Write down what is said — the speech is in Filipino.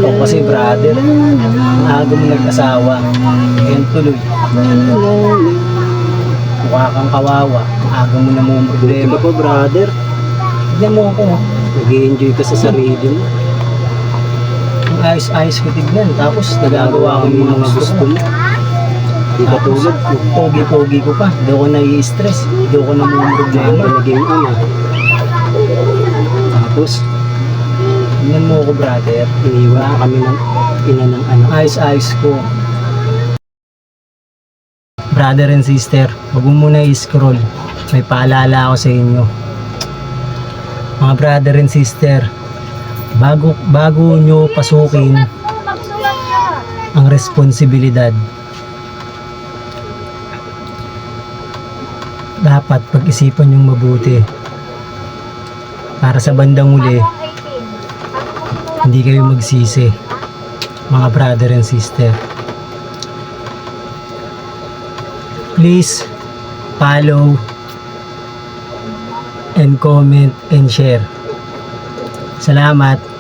O kasi brother, maaga mo nag-asawa, ngayon tuloy. Mukha kang kawawa, maaga mo na mo problema. Ito pa brother, Tignan mo ako, nag-i-enjoy ka sa sarili mo. ang ayos-ayos ko tignan, tapos nagagawa ko yung mga gusto mo. Di ba tulad ko? Pogi-pogi ko pa, di ako nai-stress, di ako na mo problema. Naging ano. Tapos, Tignan mo ako brother, iniwan na kami ng ina ng anak. ayos-ayos ko. Brother and sister, huwag mo muna i-scroll. May paalala ako sa inyo. Mga brother and sister, bago nyo pasukin ang responsibilidad, dapat pag-isipan yung mabuti. Para sa bandang huli, hindi kayo magsisi, mga brother and sister. Please follow and comment and share. Salamat.